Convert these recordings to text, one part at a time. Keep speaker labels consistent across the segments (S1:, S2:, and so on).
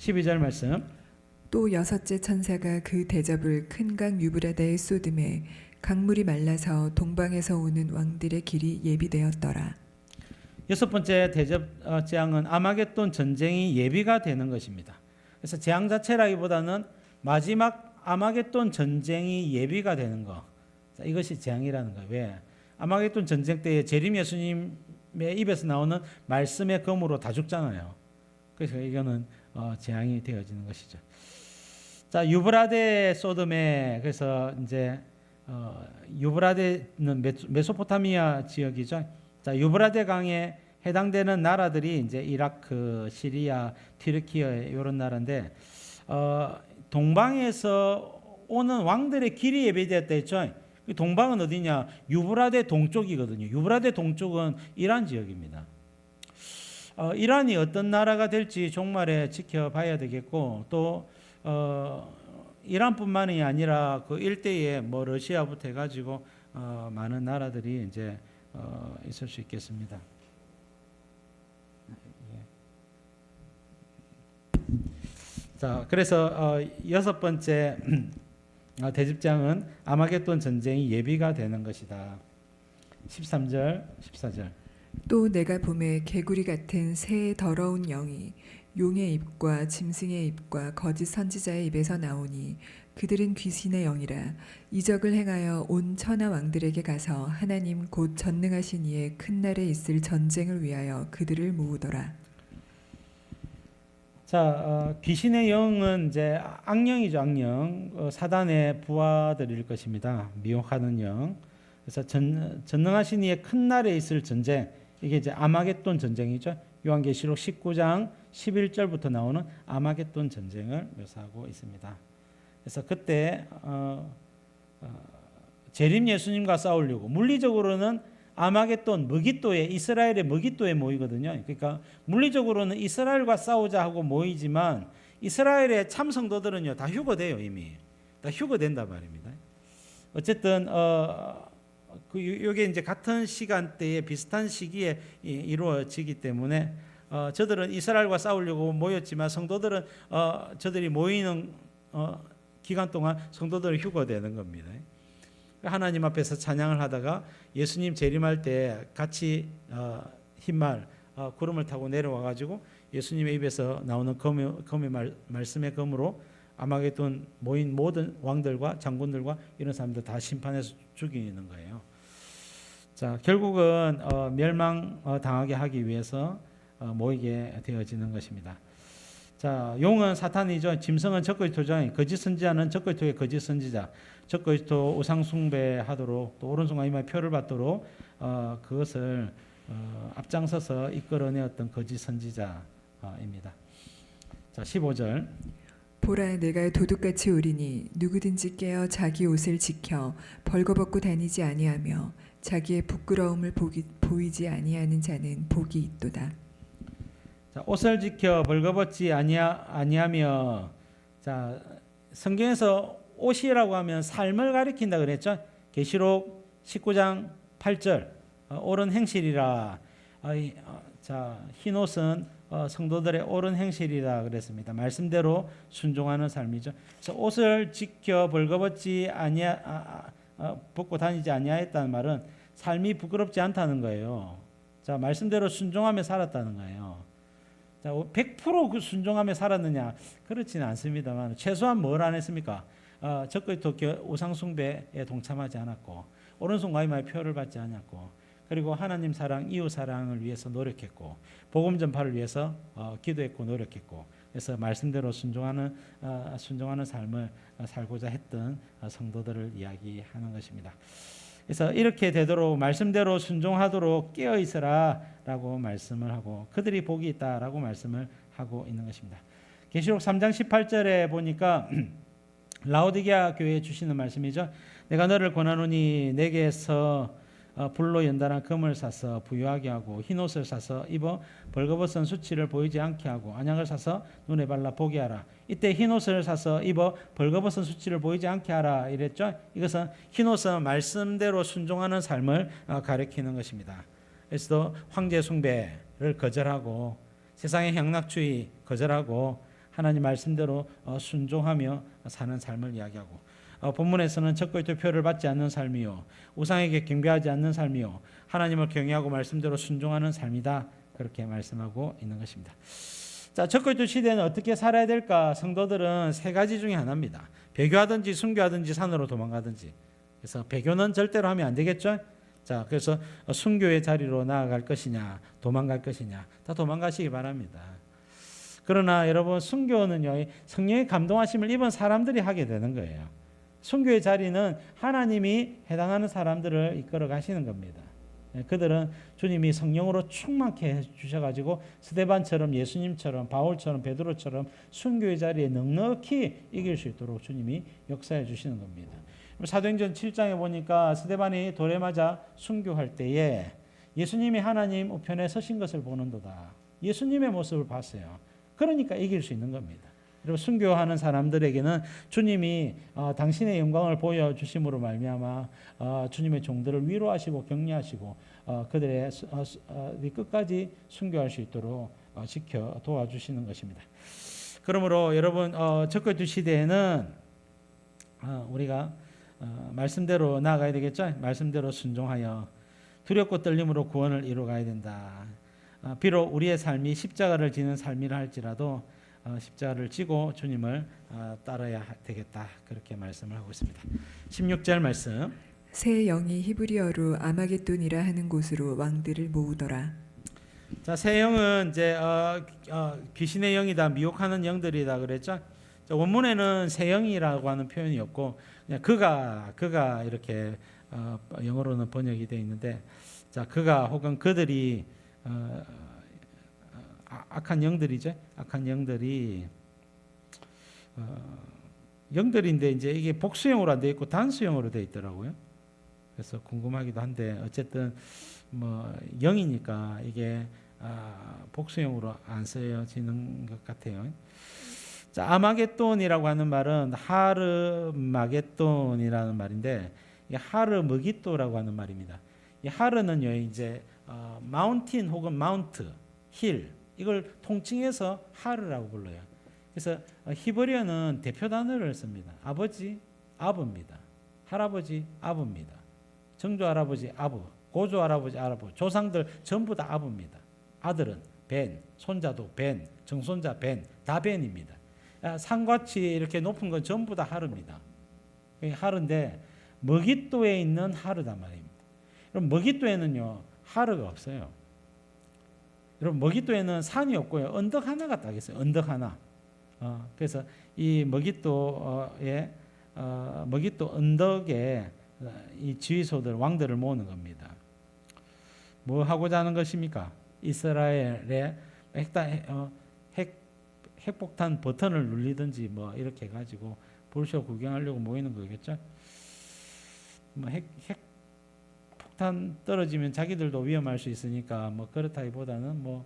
S1: 12절 말씀.
S2: 또 여섯째 천사가 그 대접을 큰 강 유브라데에 쏟음에 강물이 말라서 동방에서 오는 왕들의 길이 예비되었더라.
S1: 여섯 번째 대접 재앙은 아마겟돈 전쟁이 예비가 되는 것입니다. 그래서 재앙 자체라기보다는 마지막 아마겟돈 전쟁이 예비가 되는 것. 자, 이것이 재앙이라는 거예요. 왜? 아마겟돈 전쟁 때에 재림 예수님의 입에서 나오는 말씀의 검으로 다 죽잖아요. 그래서 이거는 재앙이 되어지는 것이죠. 자, 유브라데 소돔에 그래서 이제 유브라데는 메소포타미아 지역이죠. 자, 유브라데 강에 해당되는 나라들이 이제 이라크, 시리아, 튀르키예 이런 나라인데 동방에서 오는 왕들의 길이 예비되었다 했죠. 동방은 어디냐? 유브라데 동쪽이거든요. 유브라데 동쪽은 이란 지역입니다. 이란이 어떤 나라가 될지 종말에 지켜봐야 되겠고 또 이란뿐만이 아니라 그 일대에 뭐 러시아부터 해가지고 많은 나라들이 이제 있을 수 있겠습니다. 자, 그래서 여섯 번째 대집장은 아마겟돈 전쟁이 예비가 되는 것이다. 13절, 14절.
S2: 또 내가 봄에 개구리 같은 새의 더러운 영이 용의 입과 짐승의 입과 거짓 선지자의 입에서 나오니 그들은 귀신의 영이라 이적을 행하여 온 천하 왕들에게 가서 하나님 곧 전능하신 이의 큰 날에 있을 전쟁을 위하여 그들을 모으더라.
S1: 자, 귀신의 영은 이제 악령이죠, 악령. 사단의 부하들일 것입니다. 미혹하는 영. 그래서 전능하신 이의 큰 날에 있을 전쟁. 이게 이제 아마겟돈 전쟁이죠. 요한계시록 19장 11절부터 나오는 아마겟돈 전쟁을 묘사하고 있습니다. 그래서 그때 재림 예수님과 싸우려고 물리적으로는 아마겟돈 머깃도에 이스라엘의 머깃도에 모이거든요. 그러니까 물리적으로는 이스라엘과 싸우자 하고 모이지만 이스라엘의 참 성도들은요 다 휴거돼요. 이미 다 휴거된다 말입니다. 어쨌든 이게 이제 같은 시간대에 비슷한 시기에 이루어지기 때문에 저들은 이스라엘과 싸우려고 모였지만 성도들은 저들이 모이는 기간 동안 성도들은 휴거되는 겁니다. 하나님 앞에서 찬양을 하다가 예수님 재림할 때 같이 흰말 구름을 타고 내려와 가지고 예수님의 입에서 나오는 검의 말씀의 검으로 아마겟돈 모인 모든 왕들과 장군들과 이런 사람들 다 심판해서 죽이는 거예요. 자, 결국은 멸망 당하게 하기 위해서 모이게 되어지는 것입니다. 자, 용은 사탄이죠. 짐승은 적그리스도죠. 거짓 선지자는 적그리스도의 거짓 선지자. 적그리스도 우상 숭배하도록 또 오른손과 이마에 표를 받도록 그것을 앞장서서 이끌어내었던 거짓 선지자입니다. 자, 15절.
S2: 보라 내가 도둑같이 우리니 누구든지 깨어 자기 옷을 지켜 벌거벗고 다니지 아니하며 자기의 부끄러움을 보이지 아니하는 자는 복이 있도다.
S1: 자, 옷을 지켜 벌거벗지 아니하며 자, 성경에서 옷이라고 하면 삶을 가리킨다 그랬죠. 계시록 19장 8절 옳은 행실이라. 자, 흰 옷은 성도들의 옳은 행실이라 그랬습니다. 말씀대로 순종하는 삶이죠. 그래서 옷을 지켜 벌거벗지 벗고 다니지 아니하였다는 말은 삶이 부끄럽지 않다는 거예요. 자, 말씀대로 순종하며 살았다는 거예요. 자, 100% 그 순종하며 살았느냐? 그렇지는 않습니다만 최소한 뭘 안 했습니까? 적그리스도 우상 숭배에 동참하지 않았고 오른손과 이마에 표를 받지 않았고 그리고 하나님 사랑, 이웃 사랑을 위해서 노력했고 복음 전파를 위해서 기도했고 노력했고 그래서 말씀대로 순종하는 삶을 살고자 했던 성도들을 이야기하는 것입니다. 그래서 이렇게 되도록 말씀대로 순종하도록 깨어 있으라라고 말씀을 하고 그들이 복이 있다라고 말씀을 하고 있는 것입니다. 계시록 3장 18절에 보니까 라오디게아 교회에 주시는 말씀이죠. 내가 너를 권하노니 내게서 불로 연단한 금을 사서 부유하게 하고 흰옷을 사서 입어 벌거벗은 수치를 보이지 않게 하고 안약을 사서 눈에 발라 보게 하라. 이때 흰옷을 사서 입어 벌거벗은 수치를 보이지 않게 하라 이랬죠. 이것은 흰옷은 말씀대로 순종하는 삶을 가리키는 것입니다. 그래서 황제 숭배를 거절하고 세상의 향락주의 거절하고 하나님 말씀대로 순종하며 사는 삶을 이야기하고, 본문에서는 적그리 투표를 받지 않는 삶이요, 우상에게 경배하지 않는 삶이요, 하나님을 경외하고 말씀대로 순종하는 삶이다, 그렇게 말씀하고 있는 것입니다. 자, 적그리스도 시대는 어떻게 살아야 될까? 성도들은 세 가지 중에 하나입니다. 배교하든지 순교하든지 산으로 도망가든지. 그래서 배교는 절대로 하면 안 되겠죠? 자, 그래서 순교의 자리로 나아갈 것이냐, 도망갈 것이냐, 다 도망가시기 바랍니다. 그러나 여러분, 순교는요, 성령의 감동하심을 입은 사람들이 하게 되는 거예요. 순교의 자리는 하나님이 해당하는 사람들을 이끌어 가시는 겁니다. 그들은 주님이 성령으로 충만케 해주셔가지고 스데반처럼, 예수님처럼, 바울처럼, 베드로처럼 순교의 자리에 넉넉히 이길 수 있도록 주님이 역사해 주시는 겁니다. 사도행전 7장에 보니까 스데반이 돌에 맞아 순교할 때에 예수님이 하나님 우편에 서신 것을 보는도다. 예수님의 모습을 봤어요. 그러니까 이길 수 있는 겁니다. 그리고 순교하는 사람들에게는 주님이 당신의 영광을 보여주심으로 말미암아 주님의 종들을 위로하시고 격려하시고 그들의 끝까지 순교할 수 있도록 지켜 도와주시는 것입니다. 그러므로 여러분, 적그리스도 시대에는 우리가 말씀대로 나아가야 되겠죠. 말씀대로 순종하여 두렵고 떨림으로 구원을 이루어가야 된다. 비록 우리의 삶이 십자가를 지는 삶이라 할지라도 십자가를 지고 주님을 따라야 되겠다, 그렇게 말씀을 하고 있습니다. 16절 말씀.
S2: 새 영이 히브리어로 아마겟돈이라 하는 곳으로 왕들을 모으더라.
S1: 자, 새 영은 이제 귀신의 영이다, 미혹하는 영들이다 그랬죠. 자, 원문에는 새 영이라고 하는 표현이 없고 그냥 그가 이렇게 영어로는 번역이 되어 있는데, 자, 그가 혹은 그들이 악한 영들이죠. 악한 영들이 영들인데 이제 이게 복수형으로 안 돼 있고 단수형으로 돼 있더라고요. 그래서 궁금하기도 한데 어쨌든 뭐 영이니까 이게 복수형으로 안 쓰여지는 것 같아요. 자, 아마겟돈이라고 하는 말은 하르마겟돈이라는 말인데, 이게 하르므기또라고 하는 말입니다. 이 하르는요, 이제 마운틴 혹은 마운트, 힐, 이걸 통칭해서 하르라고 불러요. 그래서 히브리어는 대표 단어를 씁니다. 아버지, 아부입니다. 할아버지, 아부입니다. 정조 할아버지, 아부, 고조 할아버지, 아부, 조상들 전부 다 아부입니다. 아들은 벤, 손자도 벤, 정손자 벤, 다 벤입니다. 산같이 이렇게 높은 건 전부 다 하르입니다. 하르인데 머깃도에 있는 하르단 말입니다. 그럼 머깃도에는요, 하르가 없어요. 여러분, 머깃도에는 산이 없고요, 언덕 하나가 딱 있어요. 언덕 하나. 그래서 이 머깃도에 머깃도 언덕에 이 지휘소들, 왕들을 모으는 겁니다. 뭐 하고자 하는 것입니까? 이스라엘의 핵폭탄 버튼을 눌리든지 뭐 이렇게 해가지고 볼쇼 구경하려고 모이는 거겠죠. 뭐 핵폭탄 떨어지면 자기들도 위험할 수 있으니까 뭐 그렇다기보다는 뭐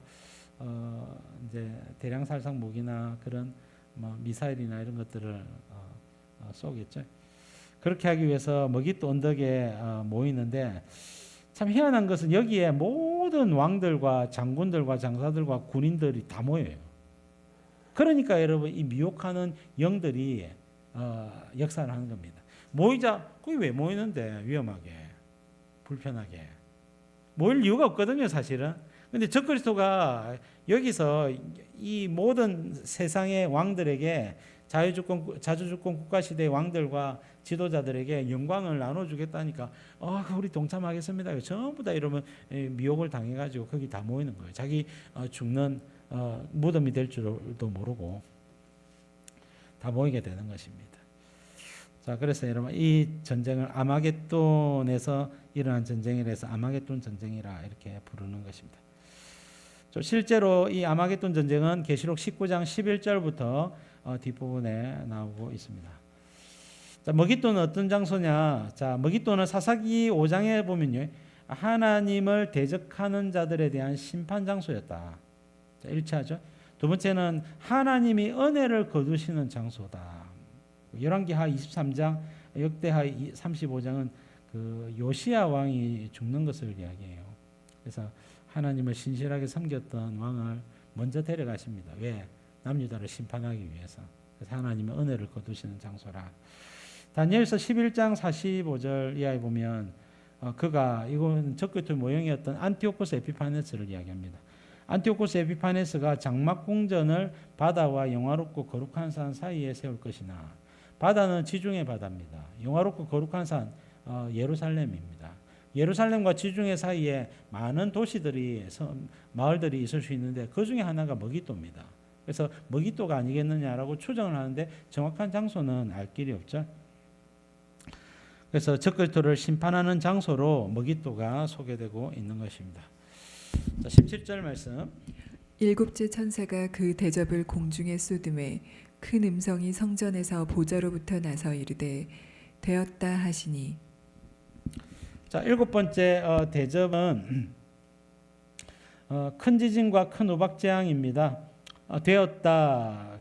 S1: 이제 대량 살상 무기나 그런 뭐 미사일이나 이런 것들을 쏘겠죠. 그렇게 하기 위해서 머깃도 언덕에 모이는데, 참 희한한 것은 여기에 모든 왕들과 장군들과 장사들과 군인들이 다 모여요. 그러니까 여러분, 이 미혹하는 영들이 역사를 하는 겁니다. 모이자, 거기 왜 모이는데? 위험하게, 불편하게 모일 이유가 없거든요, 사실은. 근데 적그리스도가 여기서 이 모든 세상의 왕들에게, 자주주권 국가시대의 왕들과 지도자들에게 영광을 나눠주겠다니까, 우리 동참하겠습니다. 전부 다 이러면 미혹을 당해가지고 거기 다 모이는 거예요. 자기 죽는 무덤이 될 줄도 모르고 다 모이게 되는 것입니다. 자, 그래서 여러분, 이 전쟁을 아마겟돈에서 일어난 전쟁이라서 아마겟돈 전쟁이라 이렇게 부르는 것입니다. 실제로 이 아마겟돈 전쟁은 계시록 19장 11절부터 뒷부분에 나오고 있습니다. 자, 머깃도는 어떤 장소냐? 자, 머깃도는 사사기 5장에 보면요, 하나님을 대적하는 자들에 대한 심판 장소였다. 자, 1차죠. 두 번째는 하나님이 은혜를 거두시는 장소다. 열왕기하 23장, 역대하 35장은 그 요시야 왕이 죽는 것을 이야기해요. 그래서 하나님을 신실하게 섬겼던 왕을 먼저 데려가십니다. 왜? 남유다를 심판하기 위해서. 그래서 하나님의 은혜를 거두시는 장소라. 다니엘서 11장 45절 이하에 보면 그가 이건 적그리스도의 모형이었던 안티오코스 에피파네스를 이야기합니다. 안티오코스 에피파네스가 장막 궁전을 바다와 영화롭고 거룩한 산 사이에 세울 것이나, 바다는 지중해 바다입니다. 영화롭고 거룩한 산 예루살렘입니다. 예루살렘과 지중해 사이에 많은 도시들이 마을들이 있을 수 있는데 그 중에 하나가 머깃도입니다. 그래서 머깃도가 아니겠느냐라고 추정을 하는데 정확한 장소는 알 길이 없죠. 그래서 적그리스도를 심판하는 장소로 머깃도가 소개되고 있는 것입니다. 자, 17절 말씀.
S2: 일곱째 천사가 그 대접을 공중에 쏟음에 큰 음성이 성전에서 보좌로부터 나서 이르되 되었다 하시니.
S1: 자, 일곱 번째 대접은 큰 지진과 큰 우박 재앙입니다. 되었다,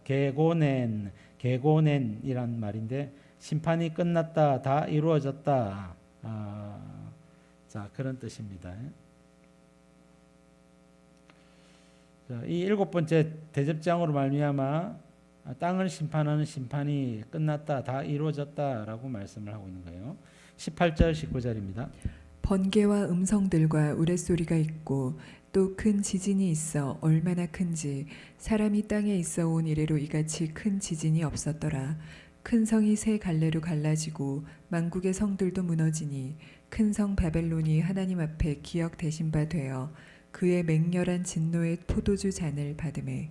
S1: 개고넨이란 말인데 심판이 끝났다, 다 이루어졌다. 자, 그런 뜻입니다. 자, 이 일곱 번째 대접장으로 말미암아 땅을 심판하는 심판이 끝났다, 다 이루어졌다라고 말씀을 하고 있는 거예요. 18절, 19절입니다.
S2: 번개와 음성들과 우레소리가 있고 또 큰 지진이 있어 얼마나 큰지 사람이 땅에 있어 온 이래로 이같이 큰 지진이 없었더라. 큰 성이 세 갈래로 갈라지고 만국의 성들도 무너지니 큰 성 바벨론이 하나님 앞에 기억 대신 바 되어 그의 맹렬한 진노의 포도주 잔을 받음에.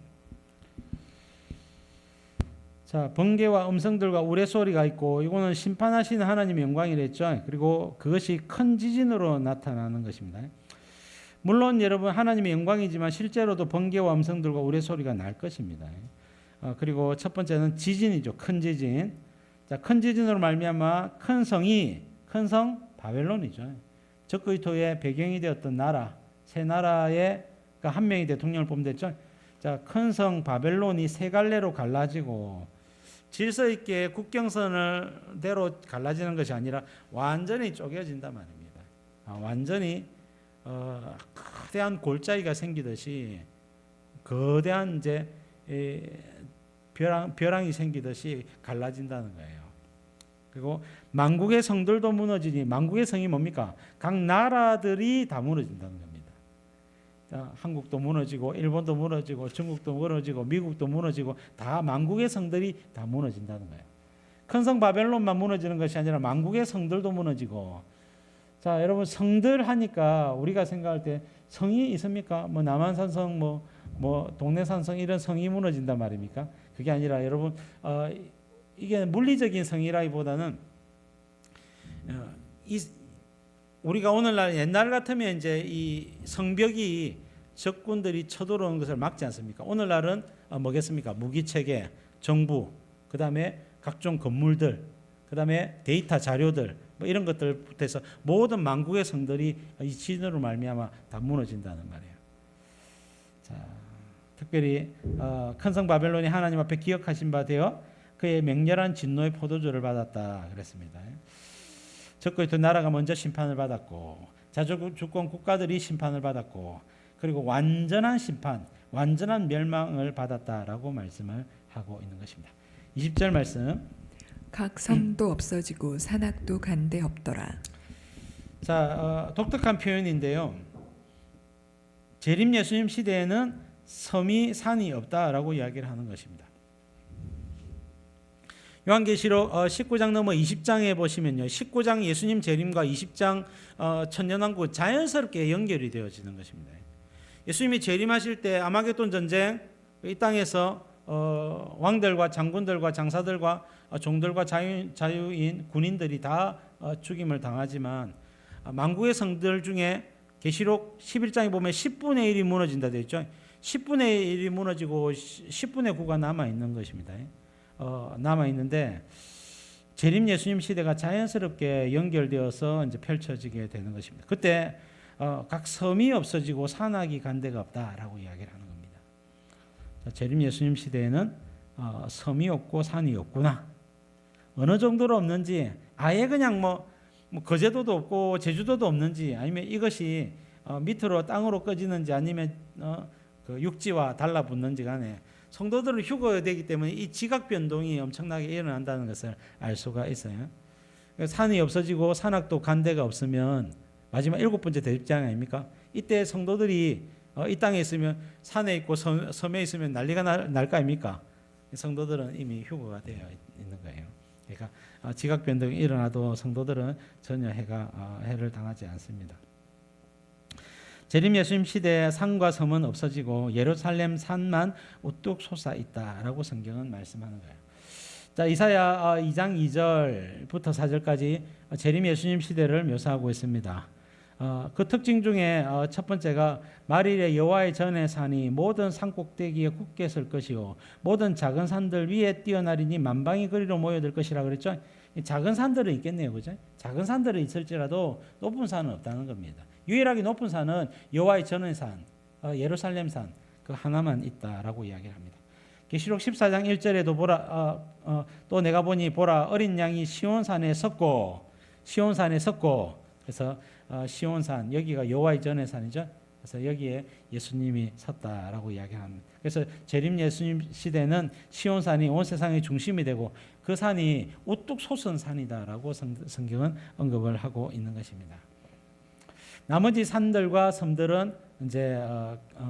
S1: 자, 번개와 음성들과 우레소리가 있고 이거는 심판하시는 하나님의 영광이랬죠. 그리고 그것이 큰 지진으로 나타나는 것입니다. 물론 여러분 하나님의 영광이지만 실제로도 번개와 음성들과 우레소리가 날 것입니다. 그리고 첫 번째는 지진이죠. 큰 지진. 자, 큰 지진으로 말미암아 큰 성 바벨론이죠. 적그리스도의 배경이 되었던 나라, 세 나라의 한 명이 대통령을 뽑으면 됐죠. 자, 큰 성 바벨론이 세 갈래로 갈라지고 질서 있게 국경선대로 갈라지는 것이 아니라 완전히 쪼개진단 말입니다. 완전히 거대한 골짜기가 생기듯이 거대한 이제 벼랑이 생기듯이 갈라진다는 거예요. 그리고 만국의 성들도 무너지니, 만국의 성이 뭡니까? 각 나라들이 다 무너진다는 겁니다. 자, 한국도 무너지고 일본도 무너지고 중국도 무너지고 미국도 무너지고 다 만국의 성들이 다 무너진다는 거예요. 큰 성 바벨론만 무너지는 것이 아니라 만국의 성들도 무너지고. 자, 여러분 성들 하니까 우리가 생각할 때 성이 있습니까? 뭐 남한산성, 뭐 동래산성 이런 성이 무너진단 말입니까? 그게 아니라 여러분 이게 물리적인 성이라기보다는 우리가 오늘날 옛날 같으면 이제 이 성벽이 적군들이 쳐들어오는 것을 막지 않습니까? 오늘날은 뭐겠습니까? 무기체계, 정부, 그 다음에 각종 건물들, 그 다음에 데이터 자료들, 뭐 이런 것들부터 해서 모든 만국의 성들이 이 지진으로 말미암아 다 무너진다는 말이에요. 자, 특별히 큰 성 바벨론이 하나님 앞에 기억하신 바 되어 그의 맹렬한 진노의 포도주를 받았다 그랬습니다. 적그리스도 나라가 먼저 심판을 받았고 자주권 국가들이 심판을 받았고 그리고 완전한 심판, 완전한 멸망을 받았다라고 말씀을 하고 있는 것입니다. 20절 말씀.
S2: 각 섬도 없어지고 산악도 간데 없더라.
S1: 자, 독특한 표현인데요. 재림 예수님 시대에는 섬이 산이 없다라고 이야기를 하는 것입니다. 요한계시록 19장 넘어 20장에 보시면요. 19장 예수님 재림과 20장 천년왕국 자연스럽게 연결이 되어지는 것입니다. 예수님이 재림하실 때 아마겟돈 전쟁, 이 땅에서 왕들과 장군들과 장사들과 종들과 자유인 군인들이 다 죽임을 당하지만 만국의 성들 중에 계시록 11장에 보면 10분의 1이 무너진다 되어 있죠. 10분의 1이 무너지고 10분의 9가 남아있는 것입니다. 남아있는데 재림 예수님 시대가 자연스럽게 연결되어서 이제 펼쳐지게 되는 것입니다. 그때 각 섬이 없어지고 산악이 간 데가 없다라고 이야기를 하는 겁니다. 자, 재림 예수님 시대에는 섬이 없고 산이 없구나. 어느 정도로 없는지 아예 그냥 뭐 거제도도 없고 제주도도 없는지 아니면 이것이 밑으로 땅으로 꺼지는지 아니면 그 육지와 달라붙는지 간에 성도들은 휴거되기 때문에 이 지각 변동이 엄청나게 일어난다는 것을 알 수가 있어요. 산이 없어지고 산악도 간대가 없으면 마지막 7번째 대집재앙 아닙니까? 이때 성도들이 이 땅에 있으면 산에 있고 섬에 있으면 난리가 날 거 아닙니까? 성도들은 이미 휴거가 되어 있는 거예요. 그러니까 지각 변동이 일어나도 성도들은 전혀 해를 당하지 않습니다. 재림 예수님 시대에 산과 섬은 없어지고 예루살렘 산만 우뚝 솟아 있다라고 성경은 말씀하는 거예요. 자, 이사야 2장 2절부터 4절까지 재림 예수님 시대를 묘사하고 있습니다. 그 특징 중에 첫 번째가 말일에 여호와의 전에 사니 모든 산 꼭대기에 굳게 설 것이요 모든 작은 산들 위에 뛰어나리니 만방의 거리로 모여들 것이라 그랬죠. 작은 산들은 있겠네요, 그죠? 작은 산들은 있을지라도 높은 산은 없다는 겁니다. 유일하게 높은 산은 여호와의 전의 산, 예루살렘 산 그 하나만 있다라고 이야기를 합니다. 계시록 14장 1절에도 보라 또 내가 보니 보라 어린 양이 시온산에 섰고 그래서 시온산 여기가 여호와의 전의 산이죠. 그래서 여기에 예수님이 섰다라고 이야기합니다. 그래서 재림 예수님 시대는 시온산이 온 세상의 중심이 되고 그 산이 우뚝 솟은 산이다라고 성경은 언급을 하고 있는 것입니다. 나머지 산들과 섬들은 이제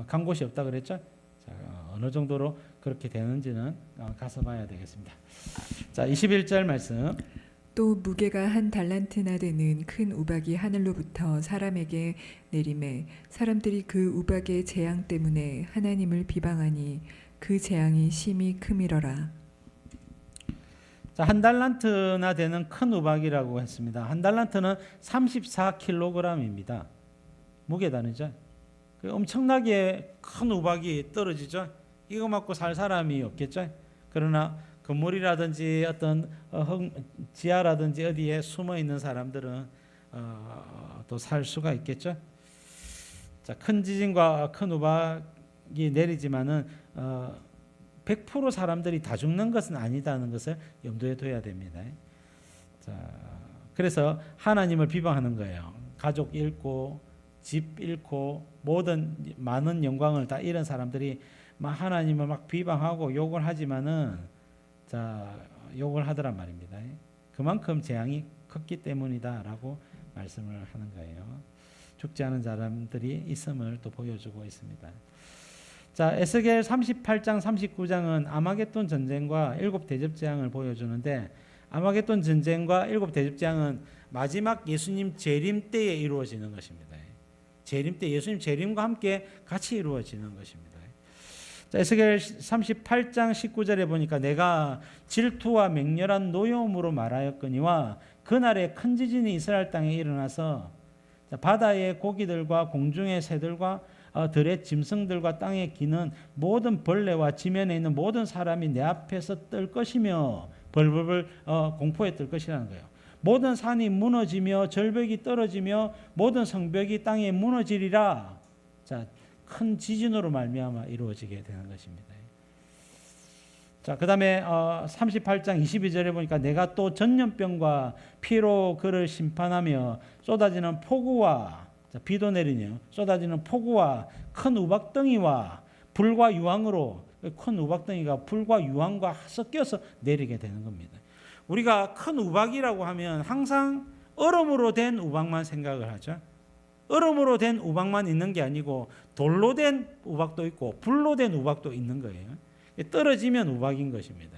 S1: 간 곳이 없다 그랬죠. 자, 어느 정도로 그렇게 되는지는 가서 봐야 되겠습니다. 자, 21절 말씀.
S2: 또 무게가 한 달란트나 되는 큰 우박이 하늘로부터 사람에게 내림에 사람들이 그 우박의 재앙 때문에 하나님을 비방하니 그 재앙이 심히 크미러라.
S1: 자, 한 달란트나 되는 큰 우박이라고 했습니다. 한 달란트는 34kg입니다. 무게단위죠. 엄청나게 큰 우박이 떨어지죠. 이거 맞고 살 사람이 없겠죠. 그러나 건물이라든지 어떤 지하라든지 어디에 숨어 있는 사람들은 또 살 수가 있겠죠. 자, 큰 지진과 큰 우박이 내리지만은 100% 사람들이 다 죽는 것은 아니다는 것을 염두에 둬야 됩니다. 자, 그래서 하나님을 비방하는 거예요. 가족 잃고 집 잃고 모든 많은 영광을 다 잃은 사람들이 막 하나님을 막 비방하고 욕을 하지만은 자, 욕을 하더란 말입니다. 그만큼 재앙이 컸기 때문이다라고 말씀을 하는 거예요. 죽지 않은 사람들이 있음을 또 보여주고 있습니다. 자, 에스겔 38장 39장은 아마겟돈 전쟁과 7 대접 재앙을 보여주는데 아마겟돈 전쟁과 7 대접 재앙은 마지막 예수님 재림 때에 이루어지는 것입니다. 재림 때 예수님 재림과 함께 같이 이루어지는 것입니다. 자, 에스겔 38장 19절에 보니까 내가 질투와 맹렬한 노여움으로 말하였거니와 그날에 큰 지진이 이스라엘 땅에 일어나서 바다의 고기들과 공중의 새들과 들의 짐승들과 땅에 기는 모든 벌레와 지면에 있는 모든 사람이 내 앞에서 떨 것이며 벌벌벌 공포에 떨 것이라는 거예요. 모든 산이 무너지며 절벽이 떨어지며 모든 성벽이 땅에 무너지리라. 자, 큰 지진으로 말미암아 이루어지게 되는 것입니다. 자, 그다음에 38장 22절에 보니까 내가 또 전염병과 피로 그를 심판하며 쏟아지는 폭우와 자, 비도 내리네요. 쏟아지는 폭우와 큰 우박덩이와 불과 유황으로 큰 우박덩이가 불과 유황과 섞여서 내리게 되는 겁니다. 우리가 큰 우박이라고 하면 항상 얼음으로 된 우박만 생각을 하죠. 얼음으로 된 우박만 있는 게 아니고 돌로 된 우박도 있고 불로 된 우박도 있는 거예요. 떨어지면 우박인 것입니다.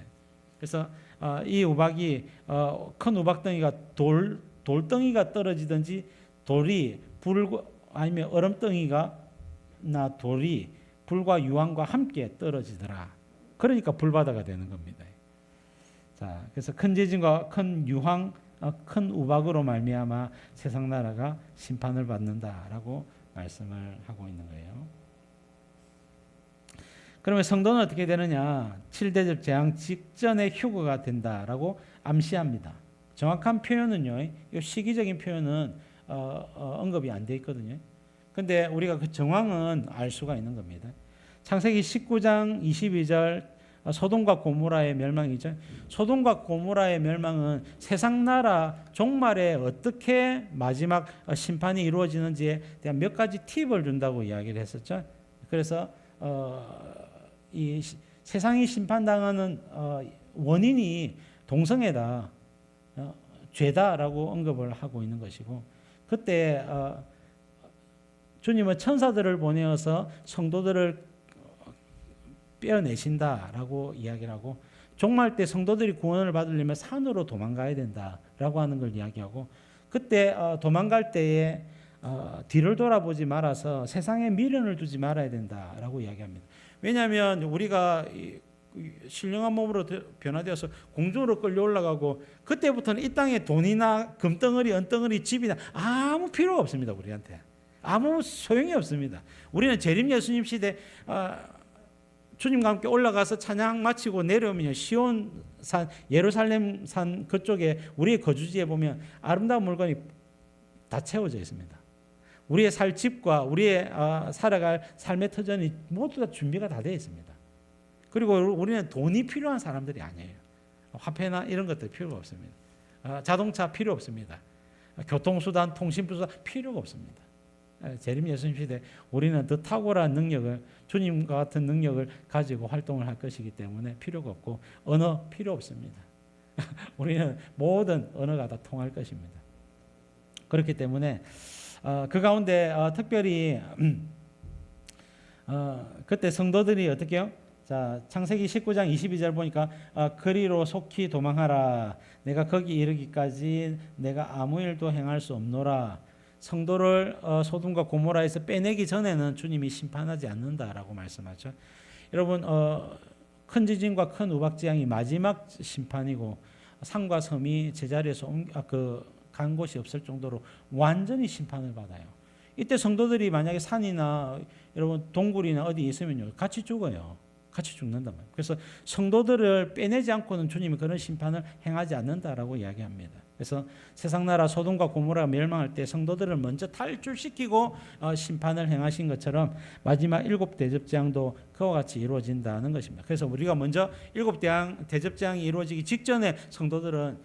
S1: 그래서 이 우박이 큰 우박덩이가 돌덩이가 떨어지든지 돌이 불 아니면 얼음덩이가 나 돌이 불과 유황과 함께 떨어지더라. 그러니까 불바다가 되는 겁니다. 자, 그래서 큰 지진과 큰 유황, 큰 우박으로 말미암아 세상 나라가 심판을 받는다라고 말씀을 하고 있는 거예요. 그러면 성도는 어떻게 되느냐? 7대접 재앙 직전에 휴거가 된다라고 암시합니다. 정확한 표현은요, 이 시기적인 표현은 언급이 안 돼 있거든요. 근데 우리가 그 정황은 알 수가 있는 겁니다. 창세기 19장 22절 소돔과 고모라의 멸망이죠. 소돔과 고모라의 멸망은 세상 나라 종말에 어떻게 마지막 심판이 이루어지는지에 대한 몇 가지 팁을 준다고 이야기를 했었죠. 그래서 이 세상이 심판당하는 원인이 동성애다, 죄다라고 언급을 하고 있는 것이고, 그때 주님은 천사들을 보내어서 성도들을 빼어내신다라고 이야기를 하고, 종말 때 성도들이 구원을 받으려면 산으로 도망가야 된다라고 하는 걸 이야기하고, 그때 도망갈 때에 뒤를 돌아보지 말아서 세상에 미련을 두지 말아야 된다라고 이야기합니다. 왜냐하면 우리가 신령한 몸으로 변화되어서 공중으로 끌려 올라가고, 그때부터는 이 땅에 돈이나 금덩어리, 은덩어리, 집이나 아무 필요가 없습니다. 우리한테 아무 소용이 없습니다. 우리는 재림 예수님 시대 주님과 함께 올라가서 찬양 마치고 내려오면 시온산, 예루살렘산 그쪽에 우리의 거주지에 보면 아름다운 물건이 다 채워져 있습니다. 우리의 살 집과 우리의 살아갈 삶의 터전이 모두 다 준비가 다 되어 있습니다. 그리고 우리는 돈이 필요한 사람들이 아니에요. 화폐나 이런 것들 필요가 없습니다. 자동차 필요 없습니다. 교통수단, 통신수단 필요가 없습니다. 재림 예수님 시대 우리는 더 탁월한 능력을, 주님과 같은 능력을 가지고 활동을 할 것이기 때문에 필요가 없고, 언어 필요 없습니다. 우리는 모든 언어가 다 통할 것입니다. 그렇기 때문에 그 가운데 특별히 그때 성도들이 어떻게 해요? 자, 창세기 19장 22절 보니까 그리로 속히 도망하라. 내가 거기 이르기까지 내가 아무 일도 행할 수 없노라. 성도를 소돔과 고모라에서 빼내기 전에는 주님이 심판하지 않는다라고 말씀하죠. 여러분, 큰 지진과 큰 우박지향이 마지막 심판이고, 산과 섬이 제자리에서 간 곳이 없을 정도로 완전히 심판을 받아요. 이때 성도들이 만약에 산이나 여러분 동굴이나 어디 있으면요, 같이 죽어요. 같이 죽는단 말이에요. 그래서 성도들을 빼내지 않고는 주님이 그런 심판을 행하지 않는다라고 이야기합니다. 그래서 세상 나라 소돔과 고모라가 멸망할 때 성도들을 먼저 탈출시키고 심판을 행하신 것처럼 마지막 7 대접재앙도 그와 같이 이루어진다는 것입니다. 그래서 우리가 먼저 7 대접재앙이 이루어지기 직전에 성도들은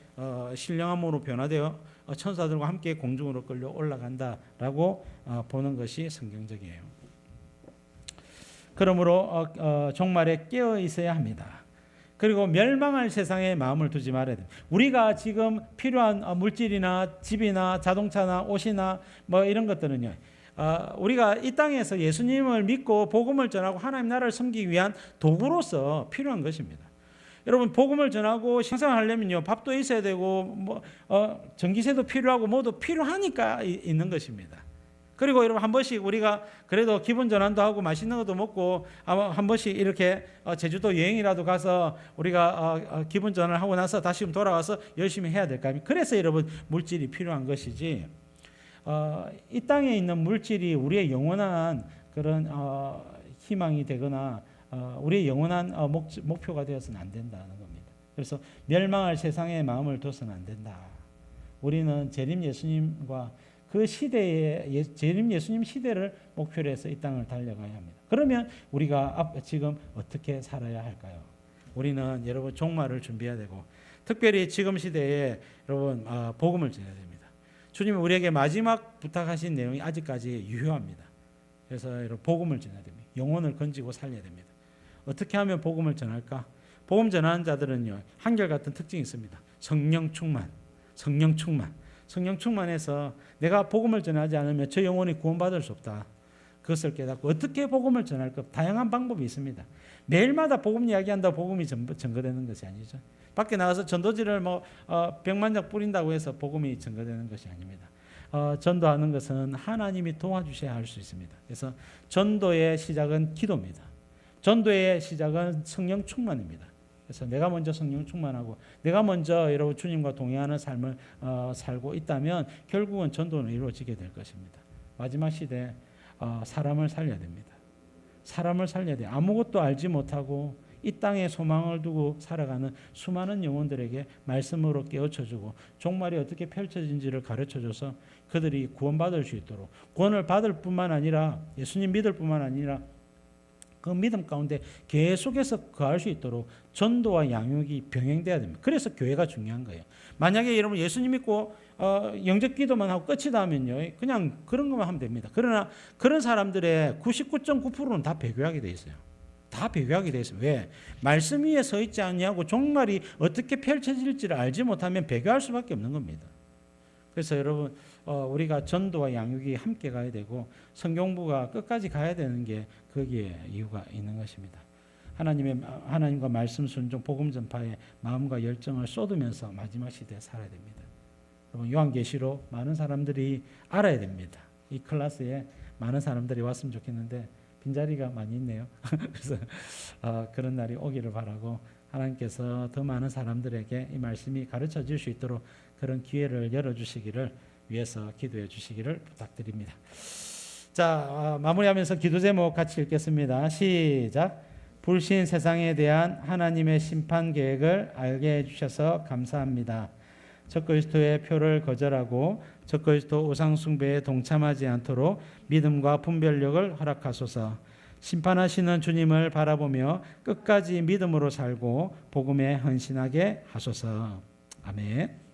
S1: 신령함으로 변화되어 천사들과 함께 공중으로 끌려 올라간다라고 보는 것이 성경적이에요. 그러므로 종말에 깨어 있어야 합니다. 그리고 멸망할 세상에 마음을 두지 말아야 됩니다. 우리가 지금 필요한 물질이나 집이나 자동차나 옷이나 뭐 이런 것들은요, 우리가 이 땅에서 예수님을 믿고 복음을 전하고 하나님 나라를 섬기기 위한 도구로서 필요한 것입니다. 여러분, 복음을 전하고 신앙하려면요, 밥도 있어야 되고 전기세도 필요하고 모두 필요하니까 있는 것입니다. 그리고 여러분, 한 번씩 우리가 그래도 기분 전환도 하고 맛있는 것도 먹고 한 번씩 이렇게 제주도 여행이라도 가서 우리가 기분 전환을 하고 나서 다시 돌아와서 열심히 해야 될까? 그래서 여러분, 물질이 필요한 것이지, 이 땅에 있는 물질이 우리의 영원한 그런 희망이 되거나 우리의 영원한 목표가 되어서는 안 된다는 겁니다. 그래서 멸망할 세상에 마음을 둬서는 안 된다. 우리는 재림 예수님과 그 시대의 재림 예수님 시대를 목표로 해서 이 땅을 달려가야 합니다. 그러면 우리가 지금 어떻게 살아야 할까요? 우리는 여러분 종말을 준비해야 되고, 특별히 지금 시대에 여러분 복음을 전해야 됩니다. 주님이 우리에게 마지막 부탁하신 내용이 아직까지 유효합니다. 그래서 여러분 복음을 전해야 됩니다. 영혼을 건지고 살려야 됩니다. 어떻게 하면 복음을 전할까? 복음 전하는 자들은요, 한결같은 특징이 있습니다. 성령 충만, 성령 충만. 성령 충만해서 내가 복음을 전하지 않으면 저 영혼이 구원받을 수 없다. 그것을 깨닫고 어떻게 복음을 전할까? 다양한 방법이 있습니다. 매일마다 복음 이야기한다고 복음이 증거되는 것이 아니죠. 밖에 나가서 전도지를 100만 장 뿌린다고 해서 복음이 증거되는 것이 아닙니다. 전도하는 것은 하나님이 도와주셔야 할 수 있습니다. 그래서 전도의 시작은 기도입니다. 전도의 시작은 성령 충만입니다. 그래서 내가 먼저 성령 충만하고 내가 먼저 여러분 주님과 동행하는 삶을 살고 있다면 결국은 전도는 이루어지게 될 것입니다. 마지막 시대에 사람을 살려야 됩니다. 사람을 살려야 돼요. 아무것도 알지 못하고 이 땅에 소망을 두고 살아가는 수많은 영혼들에게 말씀으로 깨우쳐주고 종말이 어떻게 펼쳐진지를 가르쳐줘서 그들이 구원받을 수 있도록, 구원을 받을 뿐만 아니라 예수님 믿을 뿐만 아니라 그 믿음 가운데 계속해서 거할 수 있도록 전도와 양육이 병행돼야 됩니다. 그래서 교회가 중요한 거예요. 만약에 여러분 예수님 믿고 영접 기도만 하고 끝이다 하면요, 그냥 그런 것만 하면 됩니다. 그러나 그런 사람들의 99.9%는 다 배교하게 돼 있어요. 다 배교하게 돼 있어요. 왜? 말씀 위에 서 있지 않냐고 종말이 어떻게 펼쳐질지를 알지 못하면 배교할 수밖에 없는 겁니다. 그래서 여러분 우리가 전도와 양육이 함께 가야 되고 성경부가 끝까지 가야 되는 게 거기에 이유가 있는 것입니다. 하나님과 말씀 순종 복음 전파에 마음과 열정을 쏟으면서 마지막 시대에 살아야 됩니다. 여러분 요한계시록 많은 사람들이 알아야 됩니다. 이 클래스에 많은 사람들이 왔으면 좋겠는데 빈자리가 많이 있네요. 그래서 그런 날이 오기를 바라고 하나님께서 더 많은 사람들에게 이 말씀이 가르쳐 줄 수 있도록 그런 기회를 열어주시기를 위해서 기도해 주시기를 부탁드립니다. 자, 마무리하면서 기도 제목 같이 읽겠습니다. 시작. 불신 세상에 대한 하나님의 심판 계획을 알게 해주셔서 감사합니다. 적그리스도의 표를 거절하고 적그리스도 우상 숭배에 동참하지 않도록 믿음과 분별력을 허락하소서. 심판하시는 주님을 바라보며 끝까지 믿음으로 살고 복음에 헌신하게 하소서. 아멘.